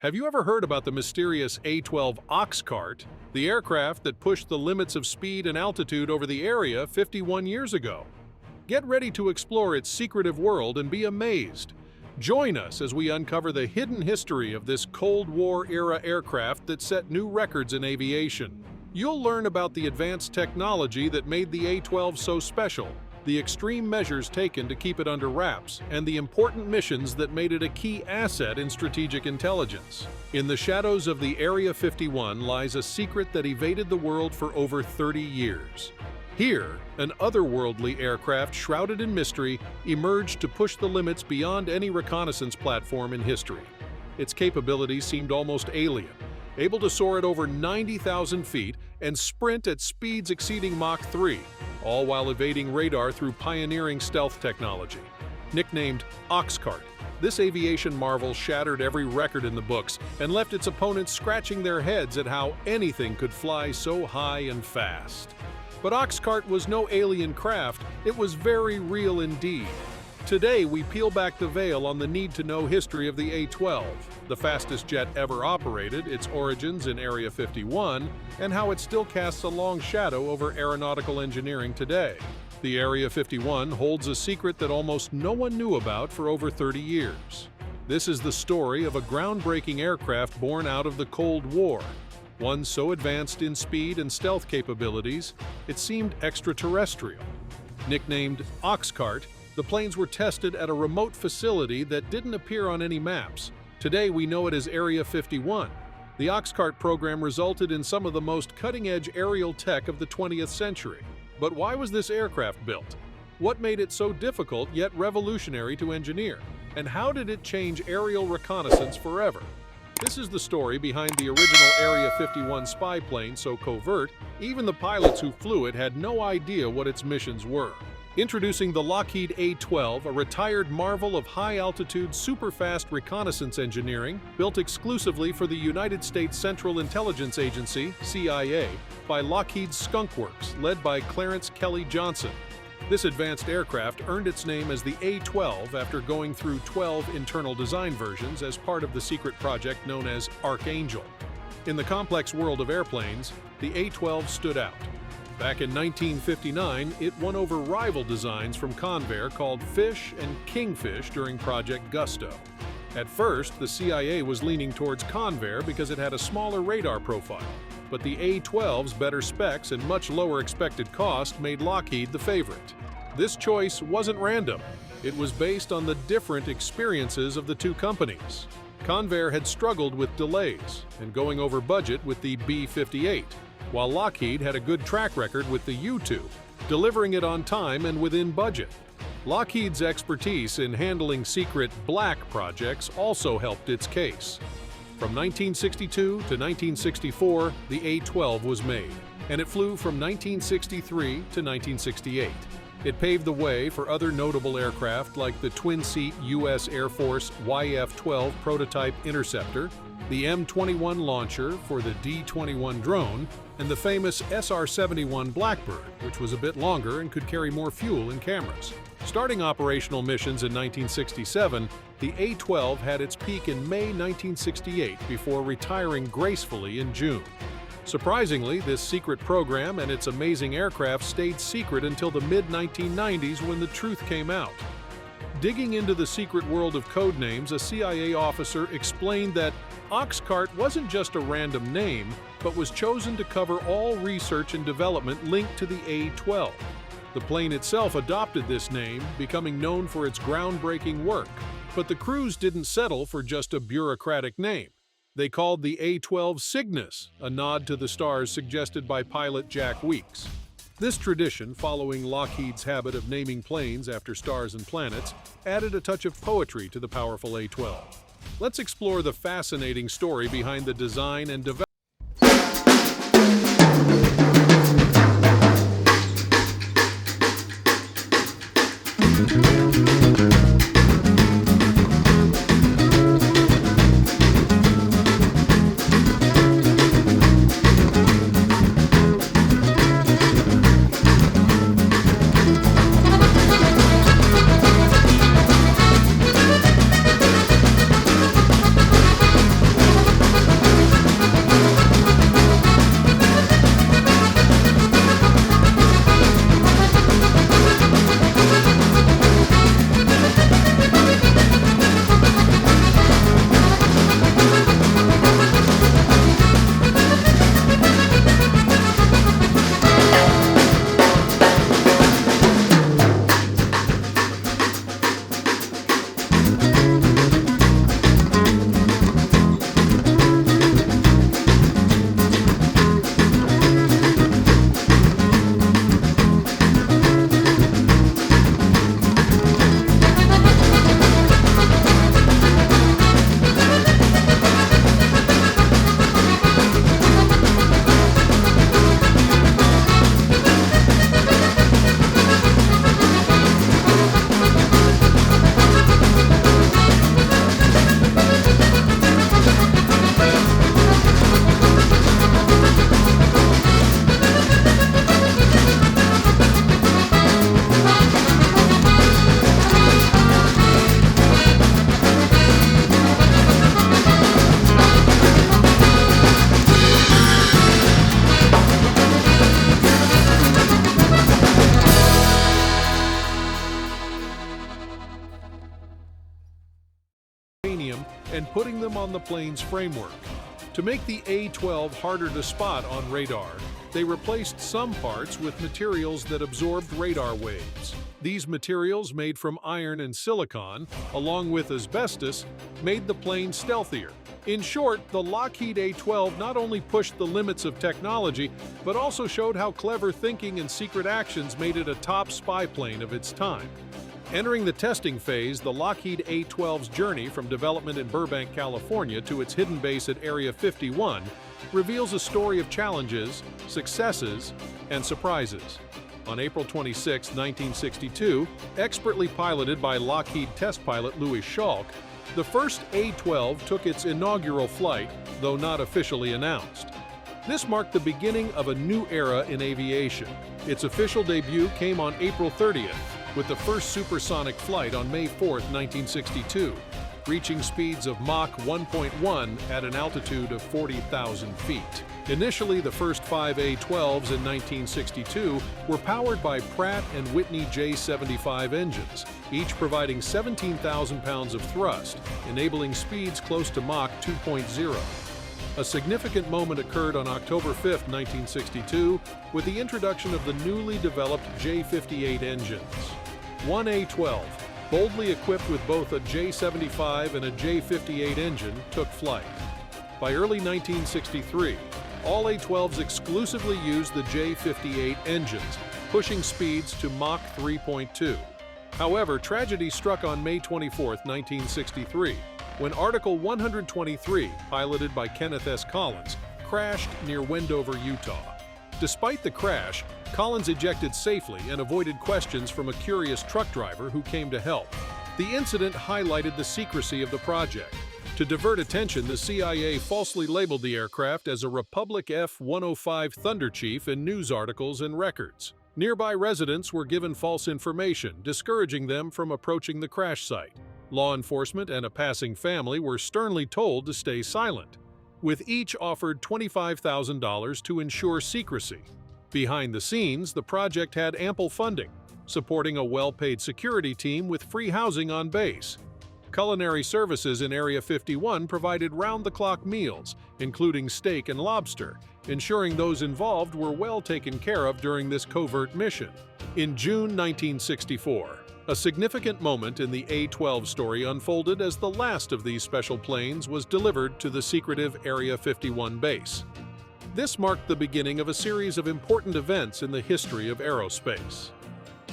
Have you ever heard about the mysterious A-12 Oxcart, the aircraft that pushed the limits of speed and altitude over the area 51 years ago? Get ready to explore its secretive world and be amazed. Join us as we uncover the hidden history of this Cold War-era aircraft that set new records in aviation. You'll learn about the advanced technology that made the A-12 so special, the extreme measures taken to keep it under wraps, and the important missions that made it a key asset in strategic intelligence. In the shadows of the Area 51 lies a secret that evaded the world for over 30 years. Here, an otherworldly aircraft shrouded in mystery emerged to push the limits beyond any reconnaissance platform in history. Its capabilities seemed almost alien, able to soar at over 90,000 feet and sprint at speeds exceeding Mach 3, all while evading radar through pioneering stealth technology. Nicknamed Oxcart, this aviation marvel shattered every record in the books and left its opponents scratching their heads at how anything could fly so high and fast. But Oxcart was no alien craft, it was very real indeed. Today, we peel back the veil on the need-to-know history of the A-12, the fastest jet ever operated, its origins in Area 51, and how it still casts a long shadow over aeronautical engineering today. The Area 51 holds a secret that almost no one knew about for over 30 years. This is the story of a groundbreaking aircraft born out of the Cold War, one so advanced in speed and stealth capabilities, it seemed extraterrestrial. Nicknamed Oxcart, the planes were tested at a remote facility that didn't appear on any maps. Today we know it as Area 51. The Oxcart program resulted in some of the most cutting-edge aerial tech of the 20th century. But why was this aircraft built? What made it so difficult yet revolutionary to engineer? And how did it change aerial reconnaissance forever? This is the story behind the original Area 51 spy plane so covert, even the pilots who flew it had no idea what its missions were. Introducing the Lockheed A-12, a retired marvel of high-altitude, super-fast reconnaissance engineering, built exclusively for the United States Central Intelligence Agency, CIA, by Lockheed's Skunk Works, led by Clarence Kelly Johnson. This advanced aircraft earned its name as the A-12 after going through 12 internal design versions as part of the secret project known as Archangel. In the complex world of airplanes, the A-12 stood out. Back in 1959, it won over rival designs from Convair called Fish and Kingfish during Project Gusto. At first, the CIA was leaning towards Convair because it had a smaller radar profile, but the A-12's better specs and much lower expected cost made Lockheed the favorite. This choice wasn't random. It was based on the different experiences of the two companies. Convair had struggled with delays and going over budget with the B-58, while Lockheed had a good track record with the U-2, delivering it on time and within budget. Lockheed's expertise in handling secret black projects also helped its case. From 1962 to 1964, the A-12 was made, and it flew from 1963 to 1968. It paved the way for other notable aircraft like the twin-seat U.S. Air Force YF-12 prototype interceptor, the M21 launcher for the D-21 drone, and the famous SR-71 Blackbird, which was a bit longer and could carry more fuel and cameras. Starting operational missions in 1967, the A-12 had its peak in May 1968 before retiring gracefully in June. Surprisingly, this secret program and its amazing aircraft stayed secret until the mid-1990s when the truth came out. Digging into the secret world of code names, a CIA officer explained that Oxcart wasn't just a random name, but was chosen to cover all research and development linked to the A-12. The plane itself adopted this name, becoming known for its groundbreaking work. But the crews didn't settle for just a bureaucratic name. They called the A-12 Cygnus, a nod to the stars suggested by pilot Jack Weeks. This tradition, following Lockheed's habit of naming planes after stars and planets, added a touch of poetry to the powerful A-12. Let's explore the fascinating story behind the design and development. them on the plane's framework. To make the A-12 harder to spot on radar, they replaced some parts with materials that absorbed radar waves. These materials, made from iron and silicon, along with asbestos, made the plane stealthier. In short, the Lockheed A-12 not only pushed the limits of technology, but also showed how clever thinking and secret actions made it a top spy plane of its time. Entering the testing phase, the Lockheed A-12's journey from development in Burbank, California to its hidden base at Area 51 reveals a story of challenges, successes, and surprises. On April 26, 1962, expertly piloted by Lockheed test pilot Louis Schalk, the first A-12 took its inaugural flight, though not officially announced. This marked the beginning of a new era in aviation. Its official debut came on April 30th, with the first supersonic flight on May 4, 1962, reaching speeds of Mach 1.1 at an altitude of 40,000 feet. Initially, the first 5 A-12s in 1962 were powered by Pratt & Whitney J75 engines, each providing 17,000 pounds of thrust, enabling speeds close to Mach 2.0. A significant moment occurred on October 5, 1962, with the introduction of the newly developed J58 engines. One A-12, boldly equipped with both a J75 and a J58 engine, took flight. By early 1963, all A-12s exclusively used the J58 engines, pushing speeds to Mach 3.2. However, tragedy struck on May 24, 1963, when Article 123, piloted by Kenneth S. Collins, crashed near Wendover, Utah. Despite the crash, Collins ejected safely and avoided questions from a curious truck driver who came to help. The incident highlighted the secrecy of the project. To divert attention, the CIA falsely labeled the aircraft as a Republic F-105 Thunderchief in news articles and records. Nearby residents were given false information, discouraging them from approaching the crash site. Law enforcement and a passing family were sternly told to stay silent, with each offered $25,000 to ensure secrecy. Behind the scenes, the project had ample funding, supporting a well-paid security team with free housing on base. Culinary services in Area 51 provided round-the-clock meals, including steak and lobster, ensuring those involved were well taken care of during this covert mission. In June 1964, a significant moment in the A-12 story unfolded as the last of these special planes was delivered to the secretive Area 51 base. This marked the beginning of a series of important events in the history of aerospace.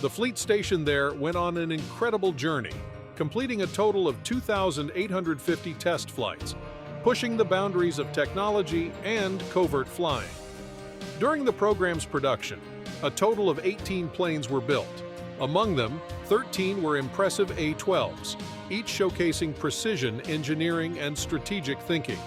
The fleet station there went on an incredible journey, completing a total of 2,850 test flights, pushing the boundaries of technology and covert flying. During the program's production, a total of 18 planes were built. Among them, 13 were impressive A-12s, each showcasing precision, engineering, and strategic thinking.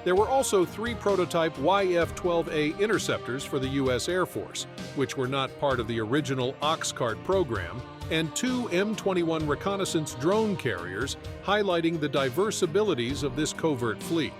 There were also 3 prototype YF-12A interceptors for the U.S. Air Force, which were not part of the original Oxcart program, and 2 M21 reconnaissance drone carriers, highlighting the diverse abilities of this covert fleet.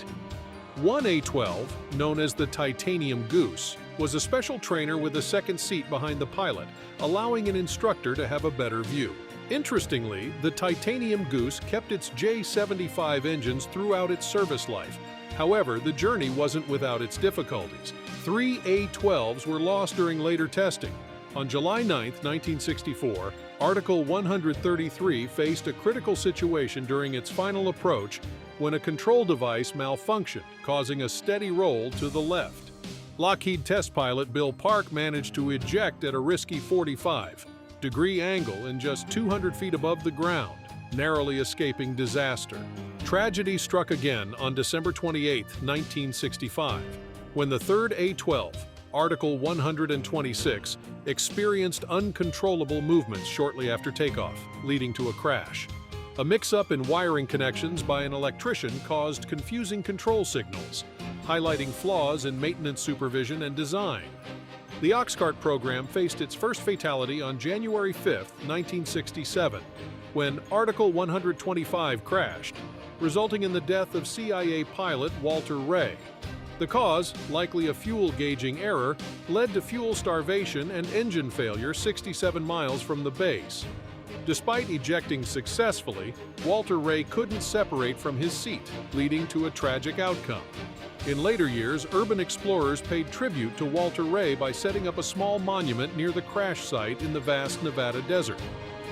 One A-12, known as the Titanium Goose, was a special trainer with a second seat behind the pilot, allowing an instructor to have a better view. Interestingly, the Titanium Goose kept its J75 engines throughout its service life. However, the journey wasn't without its difficulties. 3 A-12s were lost during later testing. On July 9, 1964, Article 133 faced a critical situation during its final approach when a control device malfunctioned, causing a steady roll to the left. Lockheed test pilot Bill Park managed to eject at a risky 45-degree angle and just 200 feet above the ground, narrowly escaping disaster. Tragedy struck again on December 28, 1965, when the third A-12, Article 126, experienced uncontrollable movements shortly after takeoff, leading to a crash. A mix-up in wiring connections by an electrician caused confusing control signals, highlighting flaws in maintenance supervision and design. The Oxcart program faced its first fatality on January 5, 1967, when Article 125 crashed, resulting in the death of CIA pilot Walter Ray. The cause, likely a fuel gauging error, led to fuel starvation and engine failure 67 miles from the base. Despite ejecting successfully, Walter Ray couldn't separate from his seat, leading to a tragic outcome. In later years, urban explorers paid tribute to Walter Ray by setting up a small monument near the crash site in the vast Nevada desert.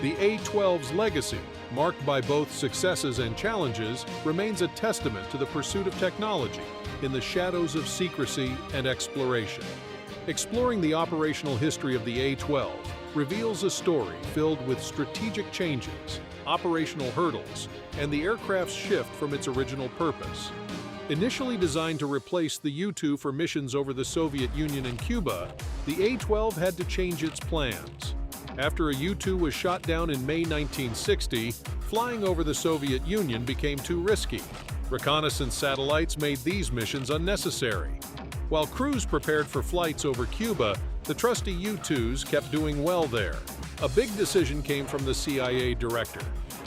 The A-12's legacy, marked by both successes and challenges, remains a testament to the pursuit of technology in the shadows of secrecy and exploration. Exploring the operational history of the A-12 reveals a story filled with strategic changes, operational hurdles, and the aircraft's shift from its original purpose. Initially designed to replace the U-2 for missions over the Soviet Union and Cuba, the A-12 had to change its plans. After a U-2 was shot down in May 1960, flying over the Soviet Union became too risky. Reconnaissance satellites made these missions unnecessary. While crews prepared for flights over Cuba, the trusty U-2s kept doing well there. A big decision came from the CIA director,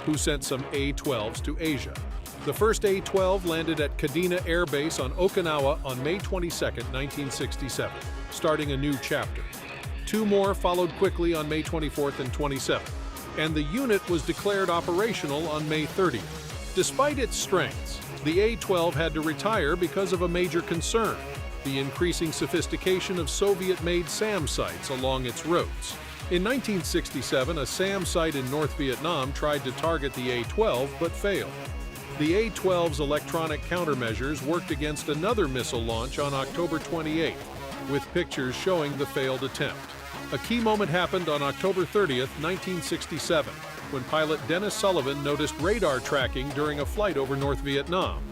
who sent some A-12s to Asia. The first A-12 landed at Kadena Air Base on Okinawa on May 22, 1967, starting a new chapter. Two more followed quickly on May 24th and 27th, and the unit was declared operational on May 30th. Despite its strengths, the A-12 had to retire because of a major concern: the increasing sophistication of Soviet-made SAM sites along its routes. In 1967, a SAM site in North Vietnam tried to target the A-12 but failed. The A-12's electronic countermeasures worked against another missile launch on October 28, with pictures showing the failed attempt. A key moment happened on October 30, 1967, when pilot Dennis Sullivan noticed radar tracking during a flight over North Vietnam.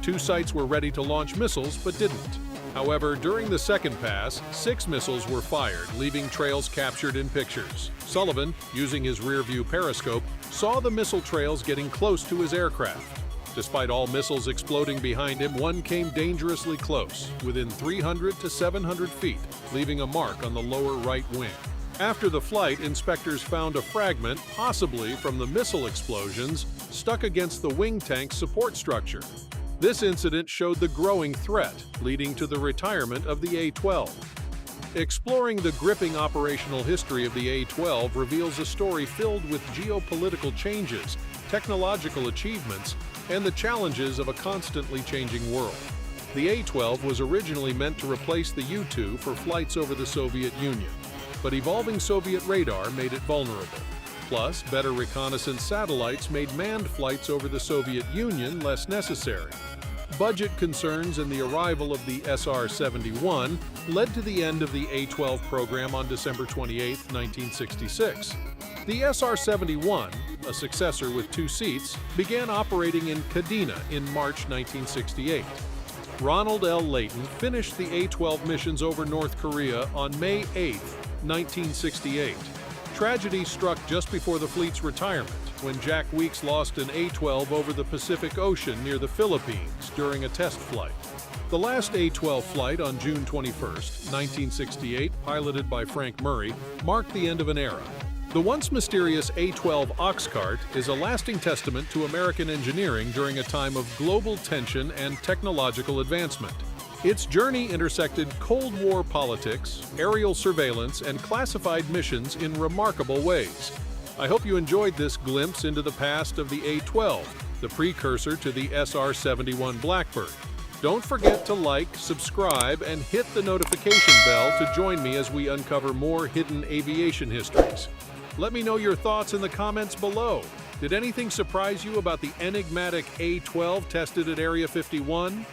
Two sites were ready to launch missiles but didn't. However, during the second pass, 6 missiles were fired, leaving trails captured in pictures. Sullivan, using his rear-view periscope, saw the missile trails getting close to his aircraft. Despite all missiles exploding behind him, one came dangerously close, within 300 to 700 feet, leaving a mark on the lower right wing. After the flight, inspectors found a fragment, possibly from the missile explosions, stuck against the wing tank's support structure. This incident showed the growing threat, leading to the retirement of the A-12. Exploring the gripping operational history of the A-12 reveals a story filled with geopolitical changes, technological achievements, and the challenges of a constantly changing world. The A-12 was originally meant to replace the U-2 for flights over the Soviet Union, but evolving Soviet radar made it vulnerable. Plus, better reconnaissance satellites made manned flights over the Soviet Union less necessary. Budget concerns and the arrival of the SR-71 led to the end of the A-12 program on December 28, 1966. The SR-71, a successor with 2 seats, began operating in Kadena in March 1968. Ronald L. Layton finished the A-12 missions over North Korea on May 8, 1968. Tragedy struck just before the fleet's retirement, when Jack Weeks lost an A-12 over the Pacific Ocean near the Philippines during a test flight. The last A-12 flight on June 21, 1968, piloted by Frank Murray, marked the end of an era. The once mysterious A-12 Oxcart is a lasting testament to American engineering during a time of global tension and technological advancement. Its journey intersected Cold War politics, aerial surveillance, and classified missions in remarkable ways. I hope you enjoyed this glimpse into the past of the A-12, the precursor to the SR-71 Blackbird. Don't forget to like, subscribe, and hit the notification bell to join me as we uncover more hidden aviation histories. Let me know your thoughts in the comments below. Did anything surprise you about the enigmatic A-12 tested at Area 51?